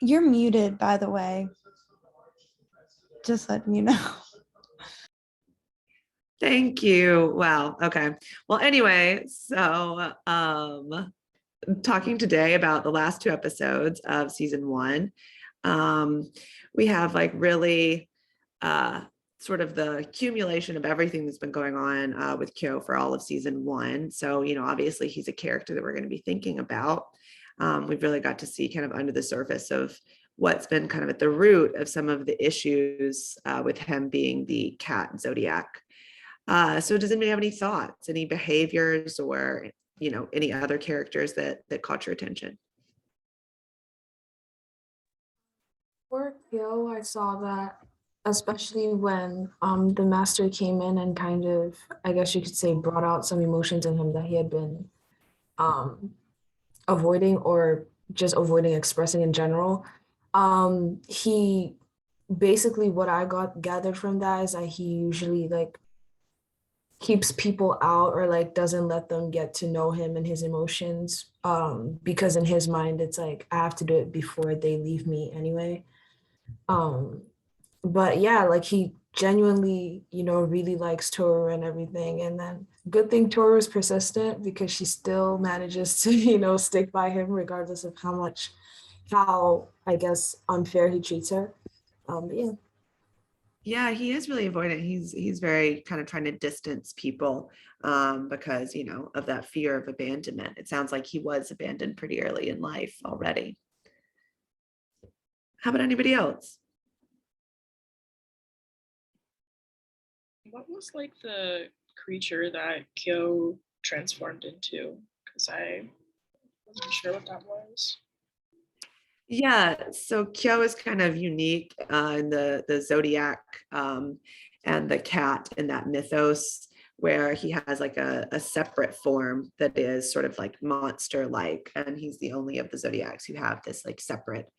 You're muted, by the way. Just letting you know. Thank you. Wow. Okay. Well, anyway, so talking today about the last two episodes of season one. We have like really sort of the accumulation of everything that's been going on with Kyo for all of season one. So, obviously he's a character that we're going to be thinking about. We've really got to see kind of under the surface of what's been kind of at the root of some of the issues with him being the cat zodiac. So does anybody have any thoughts, any behaviors, or any other characters that caught your attention? For Kyo, I saw that especially when the master came in and kind of, I guess you could say, brought out some emotions in him that he had been avoiding or just avoiding expressing in general. He basically, what I gathered from that is that he usually like keeps people out or like doesn't let them get to know him and his emotions, because in his mind it's like I have to do it before they leave me anyway. But yeah, like he genuinely, really likes Toru and everything. And then good thing Toru is persistent because she still manages to, stick by him regardless of how I guess unfair he treats her. But yeah. Yeah, he is really avoidant. He's very kind of trying to distance people because, of that fear of abandonment. It sounds like he was abandoned pretty early in life already. How about anybody else? What was like the creature that Kyo transformed into? Because I wasn't sure what that was. Yeah, so Kyo is kind of unique in the zodiac and the cat in that mythos, where he has like a separate form that is sort of like monster-like, and he's the only of the zodiacs who have this like separate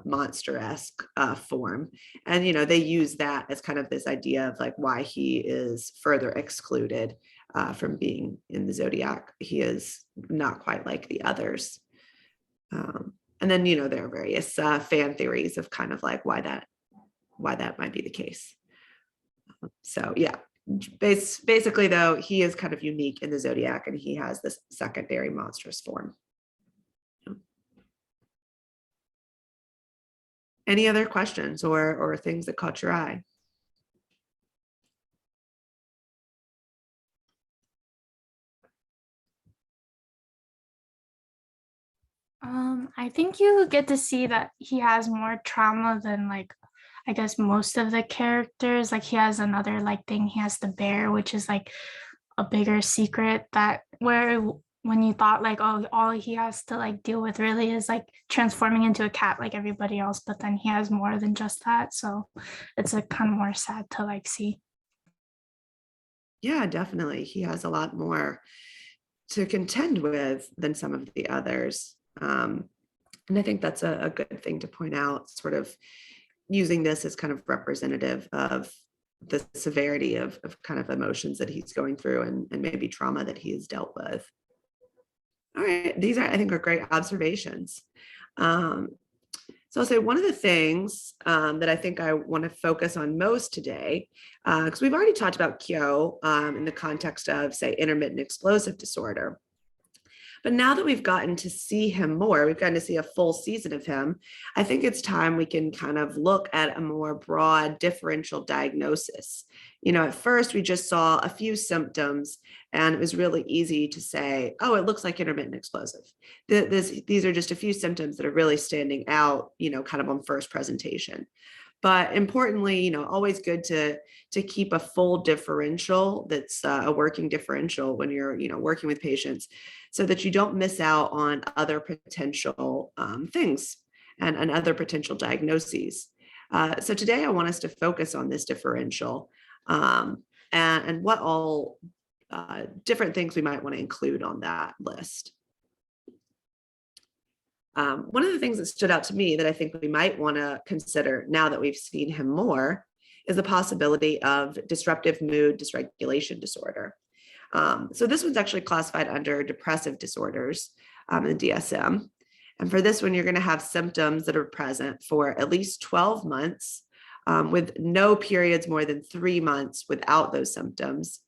monster-esque form. And they use that as kind of this idea of like why he is further excluded from being in the zodiac. He is not quite like the others. And then, there are various fan theories of kind of like why that might be the case. So yeah, basically though, he is kind of unique in the zodiac and he has this secondary monstrous form. Any other questions or things that caught your eye? I think you get to see that he has more trauma than like, I guess most of the characters. Like he has another like thing. He has the bear, which is like a bigger secret that where when you thought like, oh, all he has to like deal with really is like transforming into a cat like everybody else, but then he has more than just that. So it's like kind of more sad to like see. Yeah, definitely. He has a lot more to contend with than some of the others. And I think that's a good thing to point out, sort of using this as kind of representative of the severity of kind of emotions that he's going through and maybe trauma that he has dealt with. All right, these I think are great observations. So I'll say one of the things that I think I want to focus on most today, because we've already talked about Kyo in the context of, say, intermittent explosive disorder. But now that we've gotten to see him more, we've gotten to see a full season of him, I think it's time we can kind of look at a more broad differential diagnosis. At first we just saw a few symptoms and it was really easy to say, oh, it looks like intermittent explosive. These are just a few symptoms that are really standing out, kind of on first presentation. But importantly, always good to keep a full differential that's a working differential when you're, working with patients, so that you don't miss out on other potential things and other potential diagnoses. So today I want us to focus on this differential and what all different things we might want to include on that list. One of the things that stood out to me that I think we might want to consider now that we've seen him more is the possibility of disruptive mood dysregulation disorder. So this one's actually classified under depressive disorders in the DSM. And for this one, you're going to have symptoms that are present for at least 12 months, with no periods more than 3 months without those symptoms.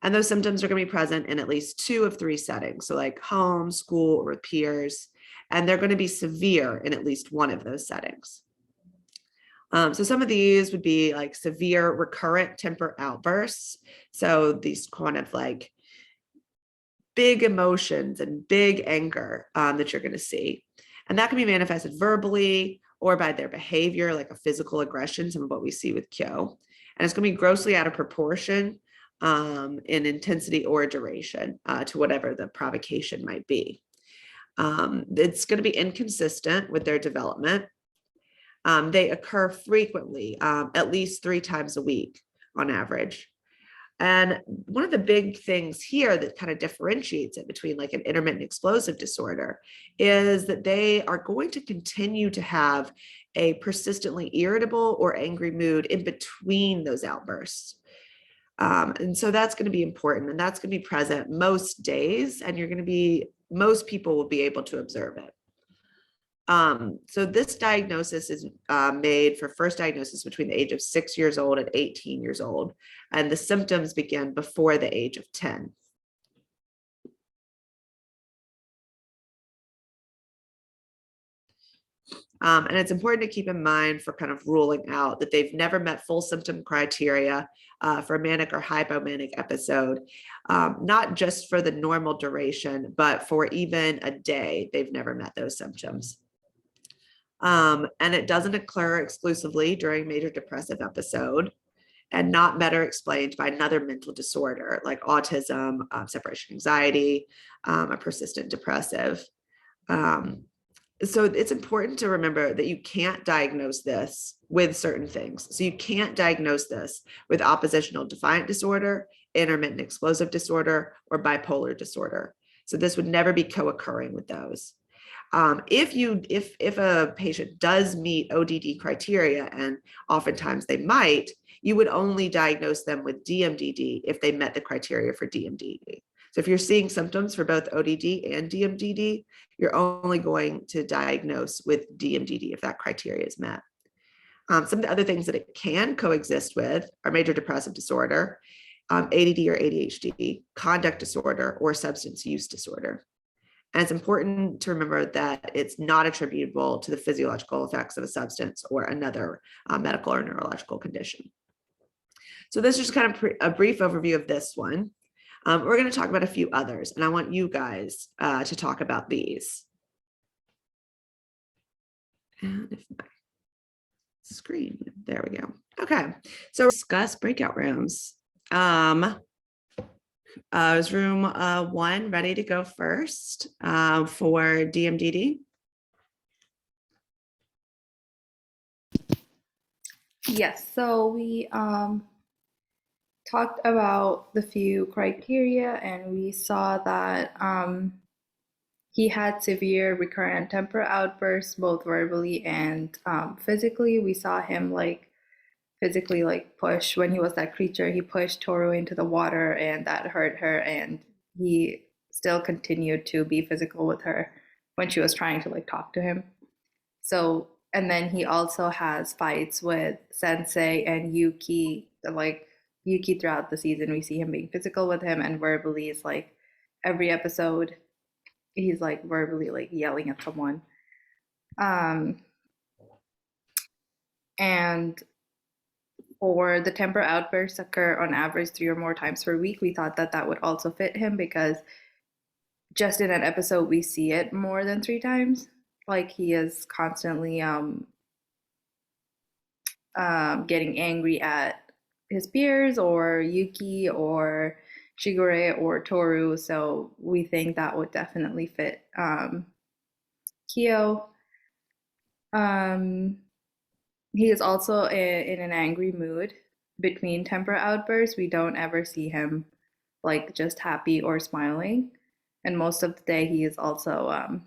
And those symptoms are going to be present in at least 2 of 3 settings. So like home, school, or with peers. And they're going to be severe in at least one of those settings. So some of these would be like severe recurrent temper outbursts. So these kind of like big emotions and big anger that you're going to see. And that can be manifested verbally or by their behavior, like a physical aggression, some of what we see with Kyo. And it's going to be grossly out of proportion in intensity or duration to whatever the provocation might be. It's going to be inconsistent with their development. They occur frequently, at least 3 times a week on average. And one of the big things here that kind of differentiates it between like an intermittent explosive disorder is that they are going to continue to have a persistently irritable or angry mood in between those outbursts. And so that's going to be important, and that's going to be present most days, and most people will be able to observe it. So this diagnosis is made for first diagnosis between the age of 6 years old and 18 years old, and the symptoms begin before the age of 10. And it's important to keep in mind for kind of ruling out that they've never met full symptom criteria for a manic or hypomanic episode, not just for the normal duration, but for even a day, they've never met those symptoms. And it doesn't occur exclusively during major depressive episode, and not better explained by another mental disorder like autism, separation anxiety, a persistent depressive. So it's important to remember that you can't diagnose this with certain things. So you can't diagnose this with oppositional defiant disorder, intermittent explosive disorder, or bipolar disorder. So this would never be co-occurring with those. If a patient does meet ODD criteria, and oftentimes they might, you would only diagnose them with DMDD if they met the criteria for DMDD. So if you're seeing symptoms for both ODD and DMDD, you're only going to diagnose with DMDD if that criteria is met. Some of the other things that it can coexist with are major depressive disorder, ADD or ADHD, conduct disorder, or substance use disorder. And it's important to remember that it's not attributable to the physiological effects of a substance or another medical or neurological condition. So this is just kind of a brief overview of this one. We're going to talk about a few others, and I want you guys to talk about these. And if my screen, there we go. Okay, so discuss breakout rooms. Is room 1 ready to go first for DMDD? Yes, so we talked about the few criteria, and we saw that he had severe recurrent temper outbursts, both verbally and physically. We saw him physically push when he was that creature. He pushed Toru into the water, and that hurt her, and he still continued to be physical with her when she was trying to talk to him. So, and then he also has fights with Sensei and Yuki. Yuki throughout the season, we see him being physical with him, and verbally is every episode he's verbally yelling at someone. And for the temper outbursts occur on average 3 or more times per week, we thought that would also fit him, because just in an episode we see it more than 3 times. He is constantly getting angry at his peers or Yuki or Shigure or Toru, so we think that would definitely fit Kyo. He is also in an angry mood between temper outbursts. We don't ever see him just happy or smiling, and most of the day he is also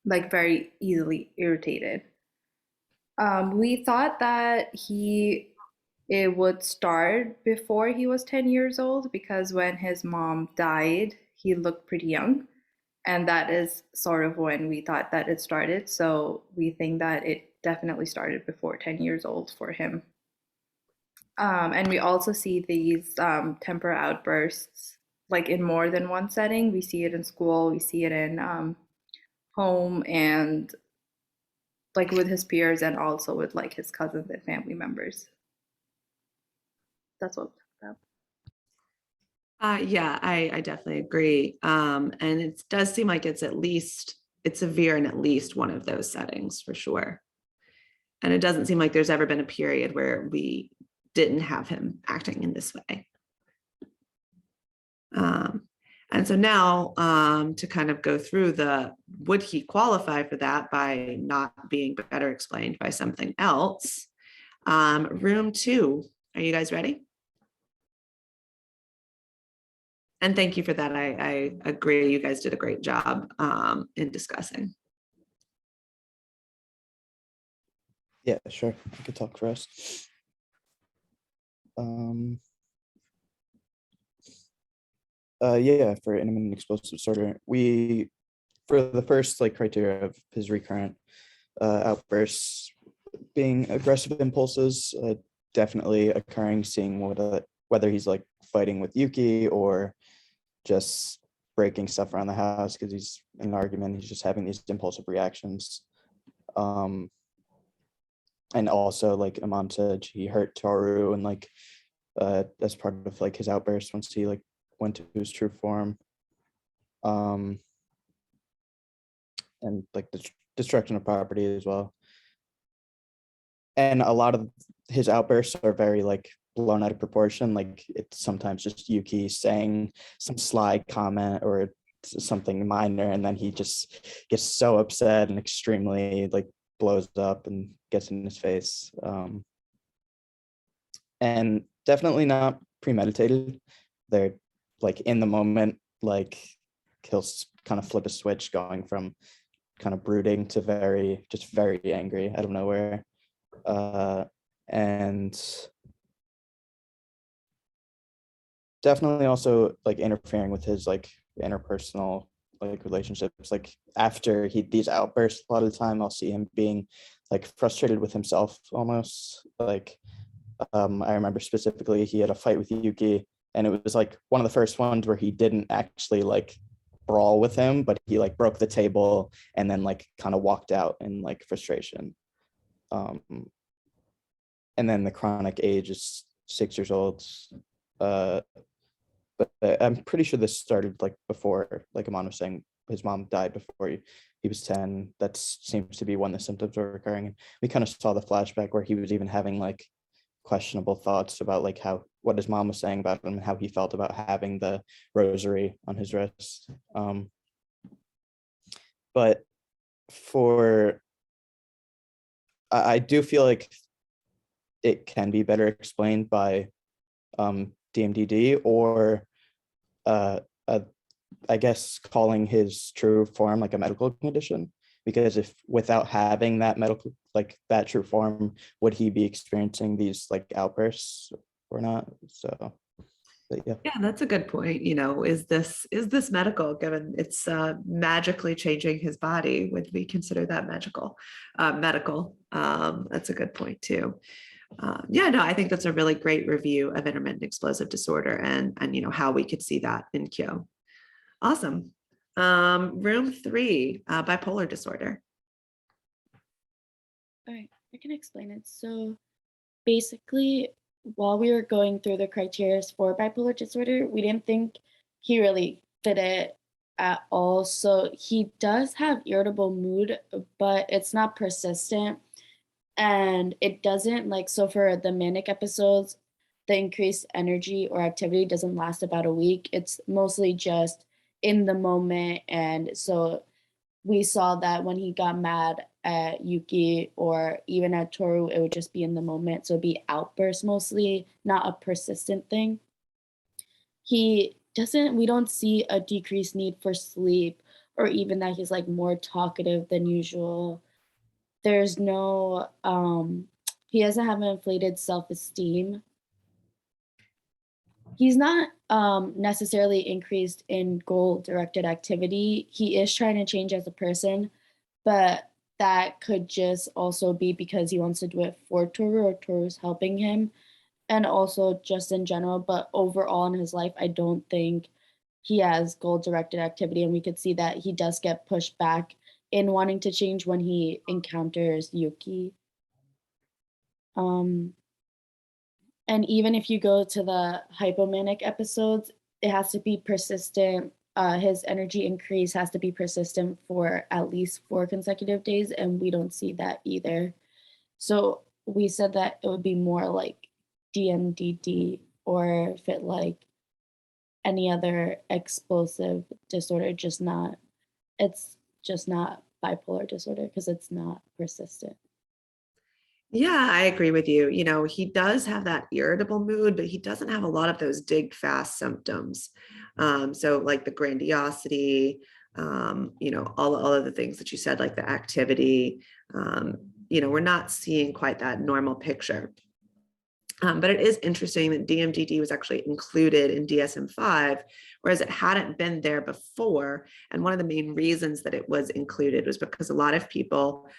very easily irritated. We thought that it would start before he was 10 years old, because when his mom died, he looked pretty young. And that is sort of when we thought that it started. So we think that it definitely started before 10 years old for him. And we also see these temper outbursts like in more than one setting. We see it in school, we see it in home, and like with his peers, and also with like his cousins and family members. That's what we'll talk about. Yeah, I definitely agree. And it does seem like it's severe in at least one of those settings for sure. And it doesn't seem like there's ever been a period where we didn't have him acting in this way. And so now to kind of go through would he qualify for that by not being better explained by something else? Room 2, are you guys ready? And thank you for that. I agree. You guys did a great job in discussing. Yeah, sure. I could talk first. Yeah, for intermittent explosive disorder, for the first like criteria of his recurrent outbursts being aggressive impulses, definitely occurring, seeing whether he's like fighting with Yuki or just breaking stuff around the house because he's in an argument, he's just having these impulsive reactions. And also, like Imam said, he hurt Toru, and like as part of like his outburst once he like went to his true form. And like the destruction of property as well. And a lot of his outbursts are very like blown out of proportion. Like it's sometimes just Yuki saying some sly comment or something minor, and then he just gets so upset and extremely like blows up and gets in his face. And definitely not premeditated. They're like in the moment, like he'll kind of flip a switch going from kind of brooding to very angry out of nowhere. And definitely also like interfering with his like interpersonal like relationships. Like after these outbursts, a lot of the time I'll see him being like frustrated with himself almost. Like I remember specifically he had a fight with Yuki, and it was like one of the first ones where he didn't actually like brawl with him, but he like broke the table and then like kind of walked out in like frustration. And then the chronic age is 6 years old. But I'm pretty sure this started like before, like Aman was saying, his mom died before he was 10. That seems to be when the symptoms were occurring. And we kind of saw the flashback where he was even having like questionable thoughts about like what his mom was saying about him and how he felt about having the rosary on his wrist. But I do feel like it can be better explained by DMDD or I guess calling his true form like a medical condition, because if without having that medical like that true form, would he be experiencing these like outbursts or not? So yeah. Yeah, that's a good point. Is this medical, given it's magically changing his body? Would we consider that medical? That's a good point too. Yeah, no, I think that's a really great review of intermittent explosive disorder and how we could see that in Kyo. Awesome. Room 3, bipolar disorder. All right, I can explain it. So basically, while we were going through the criteria for bipolar disorder, we didn't think he really fit it at all. So he does have irritable mood, but it's not persistent. And it doesn't so for the manic episodes, the increased energy or activity doesn't last about a week. It's mostly just in the moment. And so we saw that when he got mad at Yuki or even at Toru, it would just be in the moment. So it'd be outbursts mostly, not a persistent thing. We don't see a decreased need for sleep or even that he's more talkative than usual. There's no, he doesn't have an inflated self-esteem. He's not necessarily increased in goal-directed activity. He is trying to change as a person, but that could just also be because he wants to do it for Toru or Toru's helping him, and also just in general. But overall in his life, I don't think he has goal-directed activity, and we could see that he does get pushed back in wanting to change when he encounters Yuki. Um, And even if you go to the hypomanic episodes, it has to be persistent. His energy increase has to be persistent for at least 4 consecutive days, and we don't see that either. So we said that it would be more like DMDD or fit like any other explosive disorder, it's just not bipolar disorder because it's not persistent. Yeah, I agree with you. You know, he does have that irritable mood, but he doesn't have a lot of those dig fast symptoms. So like the grandiosity, you know, all of the things that you said, like the activity, you know, we're not seeing quite that normal picture. But it is interesting that DMDD was actually included in DSM-5, whereas it hadn't been there before. And one of the main reasons that it was included was because a lot of people,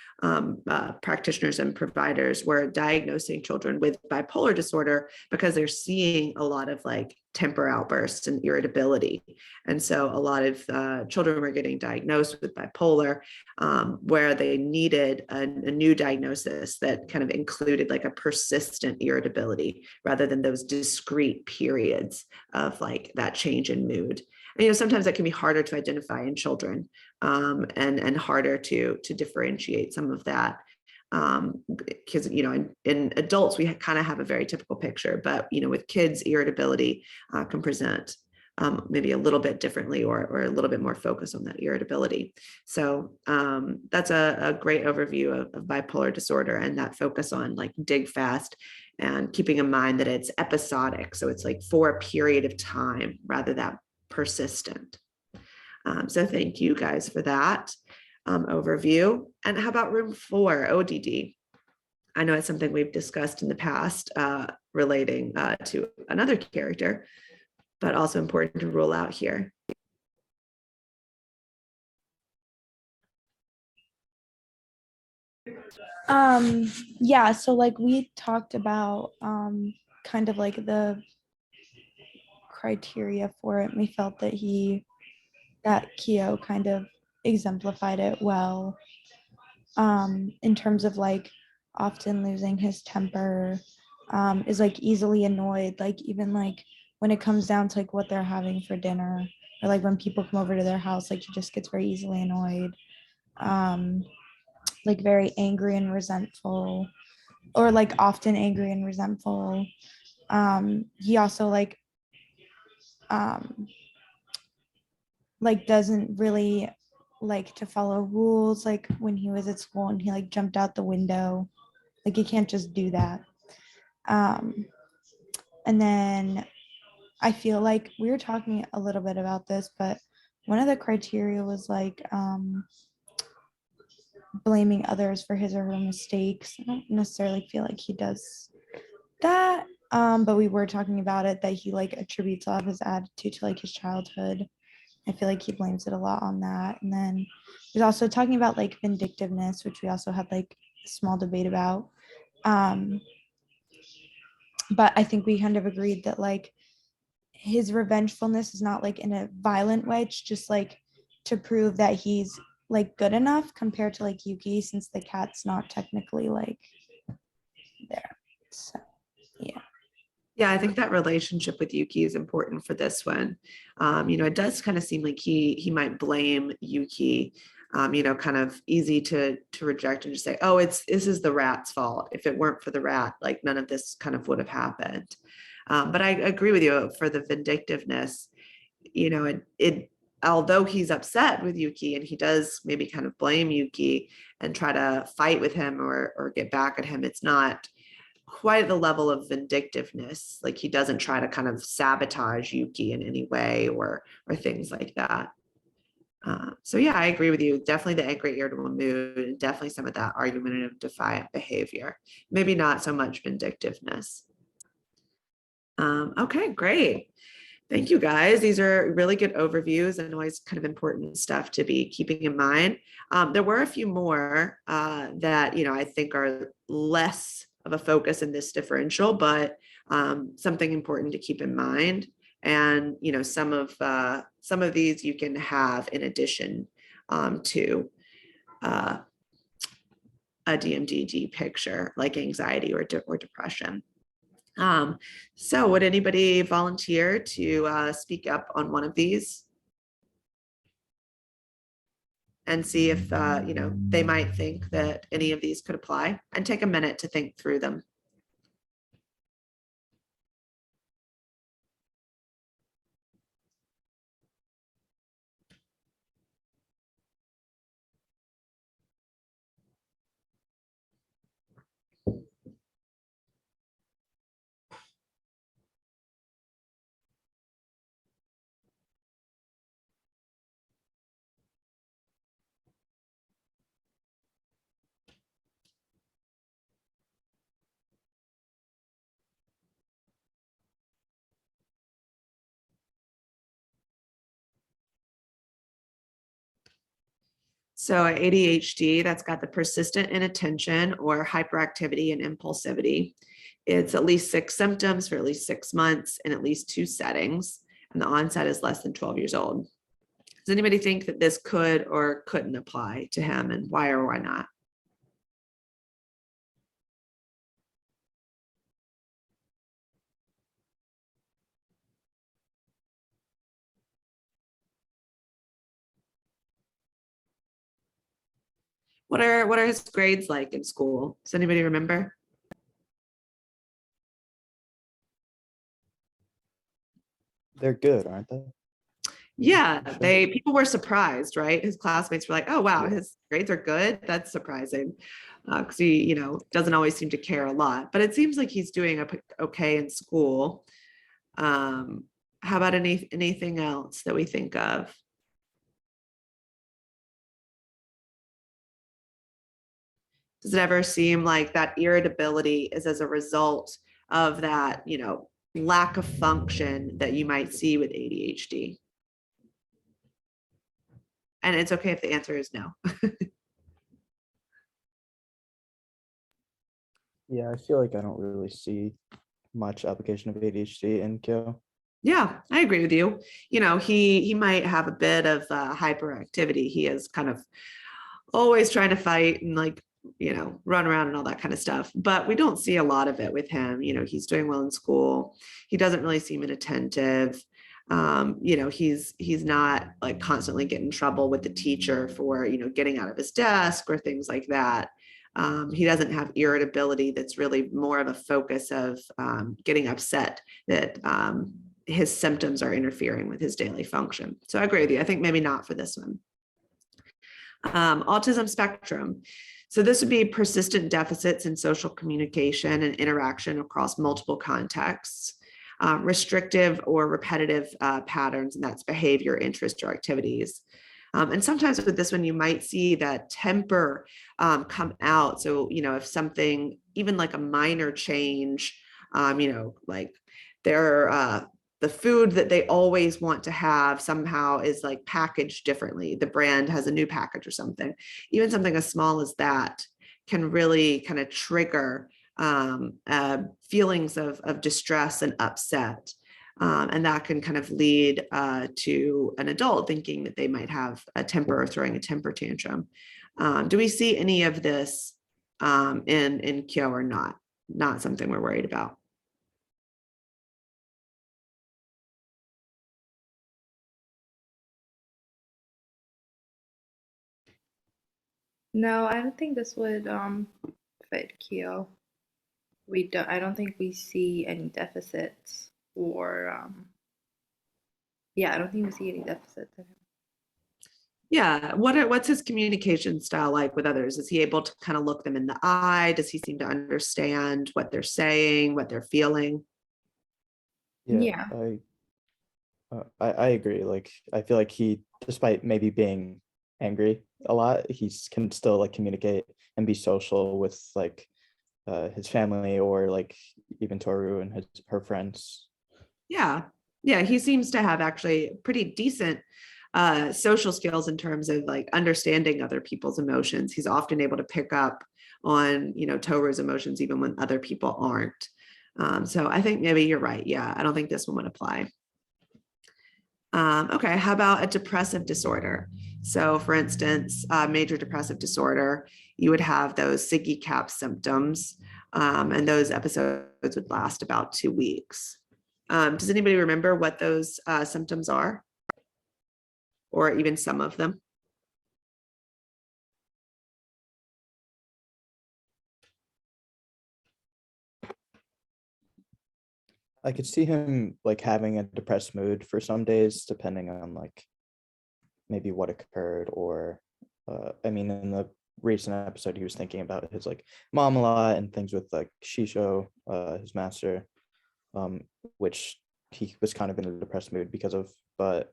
practitioners and providers, were diagnosing children with bipolar disorder because they're seeing a lot of like temper outbursts and irritability. And so a lot of children were getting diagnosed with bipolar, where they needed a new diagnosis that kind of included like a persistent irritability rather than those discrete periods of like that change in mood. And, you know, sometimes that can be harder to identify in children, and harder to differentiate some of that, because, you know, in adults we kind of have a very typical picture, but, you know, with kids, irritability can present maybe a little bit differently, or a little bit more focus on that irritability. So that's a great overview of bipolar disorder, and that focus on like dig fast and keeping in mind that it's episodic. So it's like for a period of time rather than persistent. So thank you guys for that overview. And how about room 4, ODD? I know it's something we've discussed in the past, relating to another character, but also important to rule out here. Yeah, so like we talked about kind of like the criteria for it. We felt that Kyo kind of exemplified it well, in terms of like often losing his temper, is like easily annoyed, like even like when it comes down to like what they're having for dinner, or like when people come over to their house, like he just gets very easily annoyed, like very angry and resentful, or like often angry and resentful. He also um like doesn't really like to follow rules, like when he was at school and he like jumped out the window, like you can't just do that. And then I feel like we were talking a little bit about this, but one of the criteria was like blaming others for his or her mistakes. I don't necessarily feel like he does that, but we were talking about it, that he like attributes a lot of his attitude to like his childhood. I feel like he blames it a lot on that. And then he's also talking about like vindictiveness, which we also had like a small debate about. But I think we kind of agreed that like his revengefulness is not like in a violent way. It's just like to prove that he's like good enough, compared to like Yuki, since the cat's not technically like there. So yeah. Yeah, I think that relationship with Yuki is important for this one. You know, it does kind of seem like he might blame Yuki. You know, kind of easy to reject and just say, oh, this is the rat's fault. If it weren't for the rat, like none of this kind of would have happened. But I agree with you for the vindictiveness. You know, it although he's upset with Yuki and he does maybe kind of blame Yuki and try to fight with him or get back at him, it's not quite the level of vindictiveness. Like he doesn't try to kind of sabotage Yuki in any way or things like that. So yeah, I agree with you. Definitely the angry, irritable mood, and definitely some of that argumentative, defiant behavior. Maybe not so much vindictiveness. Okay, great. Thank you guys. These are really good overviews and always kind of important stuff to be keeping in mind. There were a few more that, I think are less of a focus in this differential, but something important to keep in mind. And, some of these you can have in addition to a DMDD picture, like anxiety or depression. So would anybody volunteer to speak up on one of these? And see if, they might think that any of these could apply, and take a minute to think through them. So ADHD, that's got the persistent inattention or hyperactivity and impulsivity. It's at least 6 symptoms for at least 6 months in at least 2 settings, and the onset is less than 12 years old. Does anybody think that this could or couldn't apply to him, and why or why not? What are his grades like in school? Does anybody remember? They're good, aren't they? Yeah, Sure. people were surprised, right? His classmates were like, "Oh wow, Yeah. his grades are good." That's surprising, because he, doesn't always seem to care a lot. But it seems like he's doing okay in school. How about anything else that we think of? Does it ever seem like that irritability is as a result of that, lack of function that you might see with ADHD? And it's okay if the answer is no. Yeah, I feel like I don't really see much application of ADHD in Kyo. Yeah, I agree with you. He might have a bit of hyperactivity. He is kind of always trying to fight and run around and all that kind of stuff. But we don't see a lot of it with him. He's doing well in school. He doesn't really seem inattentive. He's not like constantly getting in trouble with the teacher for getting out of his desk or things like that. He doesn't have irritability that's really more of a focus of getting upset that his symptoms are interfering with his daily function. So I agree with you. I think maybe not for this one. Autism spectrum. So this would be persistent deficits in social communication and interaction across multiple contexts, restrictive or repetitive patterns, and that's behavior, interest, or activities. And sometimes with this one, you might see that temper come out. So, if something, even like a minor change, like they're the food that they always want to have somehow is like packaged differently. The brand has a new package or something. Even something as small as that can really kind of trigger feelings of distress and upset. And that can kind of lead to an adult thinking that they might have a temper or throwing a temper tantrum. Do we see any of this in Kyo or not? Not something we're worried about. No, I don't think this would fit Keo. I don't think we see any deficits or yeah, I don't think we see any deficits in him. Yeah. What's his communication style like with others? Is he able to kind of look them in the eye? Does he seem to understand what they're saying, what they're feeling? Yeah. I agree. Like, I feel like he, despite maybe being angry a lot, he can still like communicate and be social with like his family or like even Toru and her friends. Yeah. Yeah. He seems to have actually pretty decent social skills in terms of like understanding other people's emotions. He's often able to pick up on, Toru's emotions, even when other people aren't. So I think maybe you're right. Yeah. I don't think this one would apply. Okay. How about a depressive disorder? So for instance, major depressive disorder, you would have those Siggy cap symptoms, and those episodes would last about 2 weeks. Does anybody remember what those symptoms are? Or even some of them? I could see him like having a depressed mood for some days, depending on like maybe what occurred, or I mean, in the recent episode, he was thinking about his like mom a lot and things with like Shisho, his master, which he was kind of in a depressed mood because of, but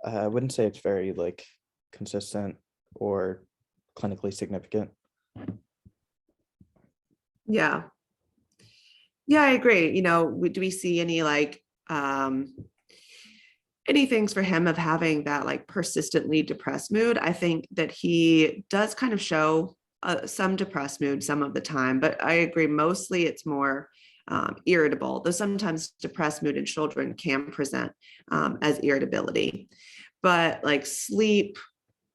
I wouldn't say it's very like consistent or clinically significant. Yeah. Yeah, I agree. Do we see any like any things for him of having that like persistently depressed mood? I think that he does kind of show some depressed mood some of the time, but I agree, mostly it's more irritable, though sometimes depressed mood in children can present as irritability. But like sleep,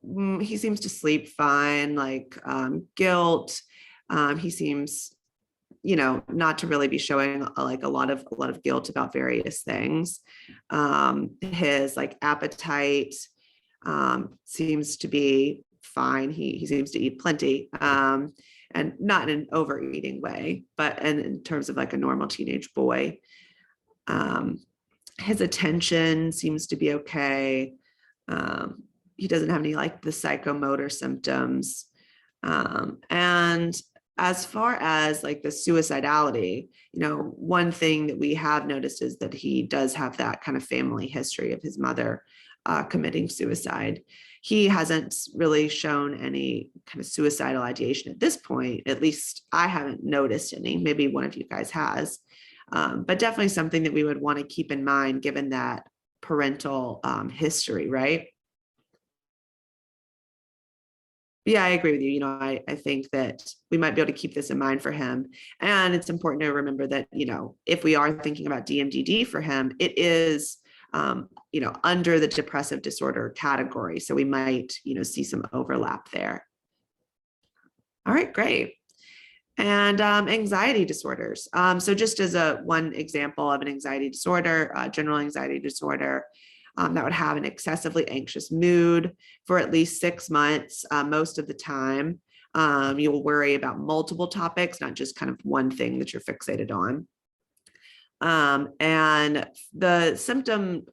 he seems to sleep fine. Like guilt, he seems not to really be showing like a lot of guilt about various things. His like appetite seems to be fine. He seems to eat plenty, and not in an overeating way, but in terms of like a normal teenage boy. His attention seems to be okay. He doesn't have any like the psychomotor symptoms. And as far as like the suicidality, one thing that we have noticed is that he does have that kind of family history of his mother committing suicide. He hasn't really shown any kind of suicidal ideation at this point. At least I haven't noticed any. Maybe one of you guys has, but definitely something that we would want to keep in mind given that parental history, right? Yeah, I agree with you. I think that we might be able to keep this in mind for him. And it's important to remember that, if we are thinking about DMDD for him, it is, under the depressive disorder category. So we might, see some overlap there. All right, great. And anxiety disorders. So just as one example of an anxiety disorder, general anxiety disorder, that would have an excessively anxious mood for at least 6 months. Most of the time, you'll worry about multiple topics, not just kind of one thing that you're fixated on. And the symptom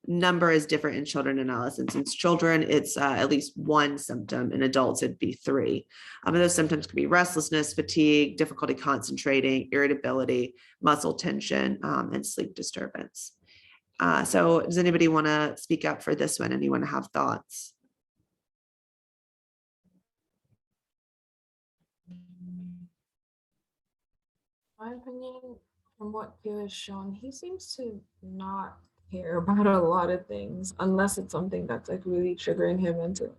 number is different in children and adolescents. In children, it's at least one symptom. In adults, it'd be 3. And those symptoms could be restlessness, fatigue, difficulty concentrating, irritability, muscle tension, and sleep disturbance. So does anybody want to speak up for this one? Anyone have thoughts? My opinion, from what Kyo has shown, he seems to not care about a lot of things unless it's something that's like really triggering him into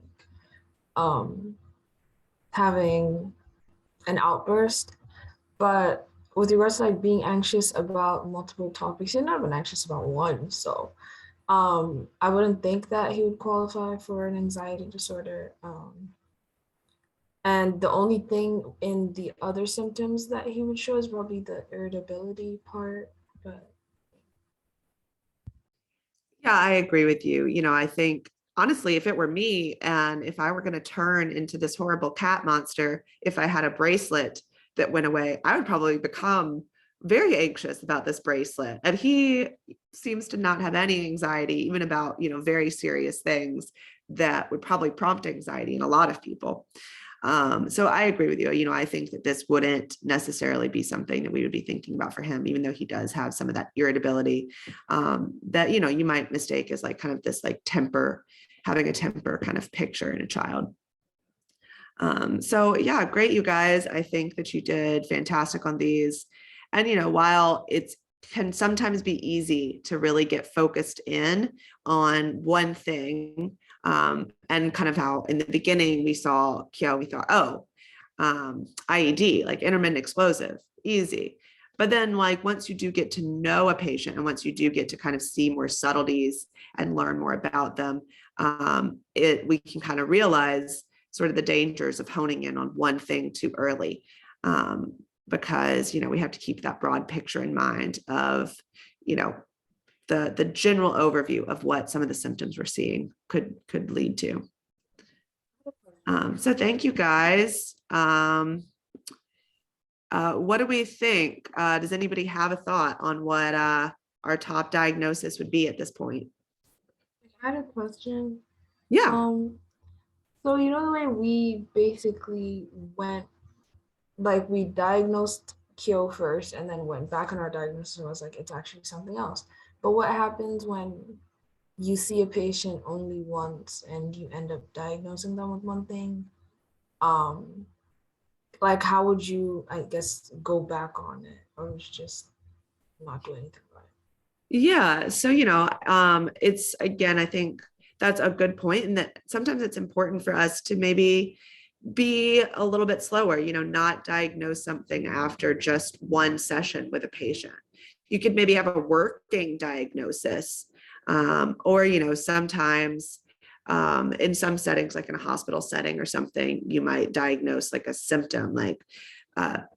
having an outburst. But with regards to like being anxious about multiple topics, he's not even anxious about one. So I wouldn't think that he would qualify for an anxiety disorder. And the only thing in the other symptoms that he would show is probably the irritability part. But Yeah, I agree with you. I think honestly, if it were me and if I were going to turn into this horrible cat monster, if I had a bracelet that went away, I would probably become very anxious about this bracelet. And he seems to not have any anxiety, even about, very serious things that would probably prompt anxiety in a lot of people. So I agree with you. I think that this wouldn't necessarily be something that we would be thinking about for him, even though he does have some of that irritability that, you might mistake as like kind of this like temper, having a temper kind of picture in a child. So yeah, great, you guys. I think that you did fantastic on these. And, while it's can sometimes be easy to really get focused in on one thing. And kind of how in the beginning we saw Kyo, we thought, oh, IED, like intermittent explosive, easy. But then like once you do get to know a patient and once you do get to kind of see more subtleties and learn more about them, we can kind of realize sort of the dangers of honing in on one thing too early. Because, you know, we have to keep that broad picture in mind of, you know, the general overview of what some of the symptoms we're seeing could lead to. So thank you guys. What do we think? Does anybody have a thought on what our top diagnosis would be at this point? I had a question. Yeah. So you know the way we basically went, like we diagnosed Kyo first and then went back on our diagnosis and was like, it's actually something else. But what happens when you see a patient only once and you end up diagnosing them with one thing? Like how would you, I guess, go back on it, or just not do anything about it? Yeah. So, you know, it's, again, I think that's a good point, and that sometimes it's important for us to maybe be a little bit slower, you know, not diagnose something after just one session with a patient. You could maybe have a working diagnosis, or, you know, sometimes in some settings, like in a hospital setting or something, you might diagnose like a symptom like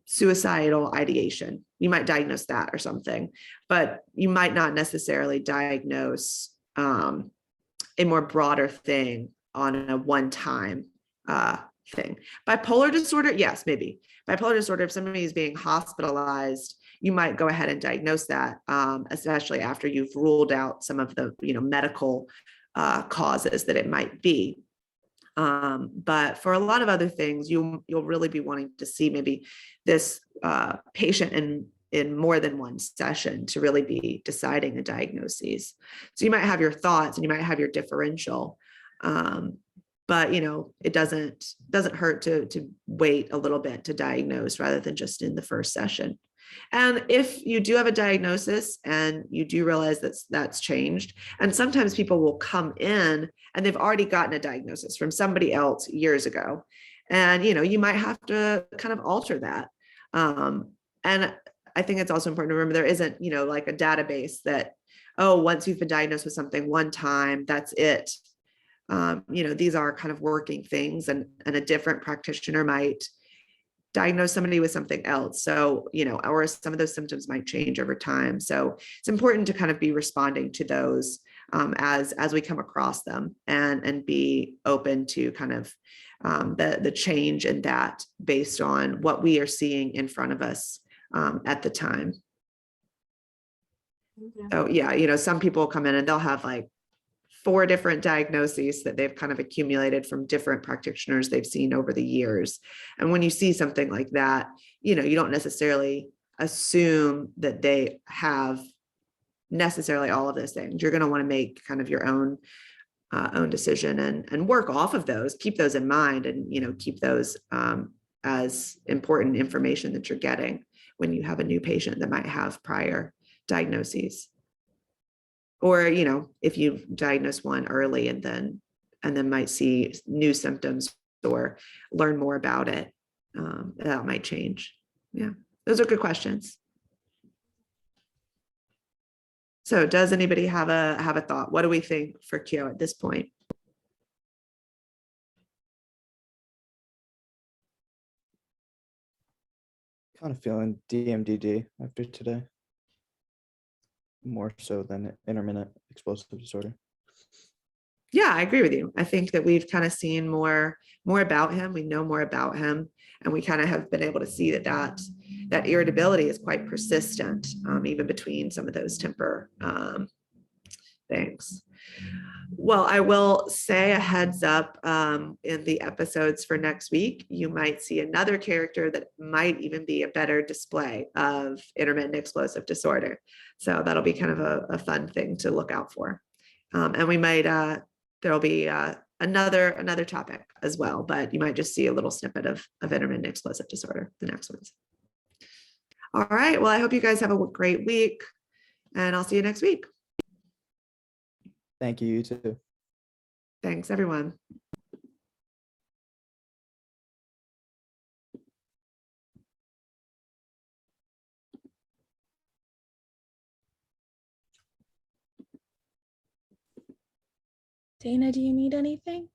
suicidal ideation. You might diagnose that or something, but you might not necessarily diagnose a more broader thing on a one-time thing. Bipolar disorder, yes, maybe. Bipolar disorder, if somebody is being hospitalized, you might go ahead and diagnose that, especially after you've ruled out some of the, you know, medical causes that it might be. But for a lot of other things, you'll really be wanting to see maybe this patient in more than one session to really be deciding a diagnosis. So you might have your thoughts and you might have your differential, but you know, it doesn't hurt to wait a little bit to diagnose rather than just in the first session. And if you do have a diagnosis and you do realize that's changed, and sometimes people will come in and they've already gotten a diagnosis from somebody else years ago, and you know, you might have to kind of alter that. And I think it's also important to remember there isn't, you know, like a database that, oh, once you've been diagnosed with something one time, that's it. You know, these are kind of working things, and a different practitioner might diagnose somebody with something else. So, you know, or some of those symptoms might change over time. So it's important to kind of be responding to those as we come across them, and be open to kind of the change in that based on what we are seeing in front of us at the time. So yeah, you know, some people come in and they'll have like 4 different diagnoses that they've kind of accumulated from different practitioners they've seen over the years. And when you see something like that, you know, you don't necessarily assume that they have necessarily all of those things. You're going to want to make kind of your own decision and work off of those, keep those in mind, and, you know, keep those as important information that you're getting when you have a new patient that might have prior diagnoses. Or, you know, if you diagnose one early and then might see new symptoms or learn more about it, that might change. Yeah, those are good questions. So does anybody have a thought? What do we think for Kyo at this point? Kind of feeling DMDD after today, more so than intermittent explosive disorder. Yeah, I agree with you. I think that we've kind of seen more about him. We know more about him, and we kind of have been able to see that irritability is quite persistent, even between some of those temper things. Well, I will say a heads up, in the episodes for next week, you might see another character that might even be a better display of intermittent explosive disorder. So that'll be kind of a fun thing to look out for. And we might, there'll be another topic as well, but you might just see a little snippet of intermittent explosive disorder, the next ones. All right, well, I hope you guys have a great week. And I'll see you next week. Thank you, you too. Thanks, everyone. Dana, do you need anything?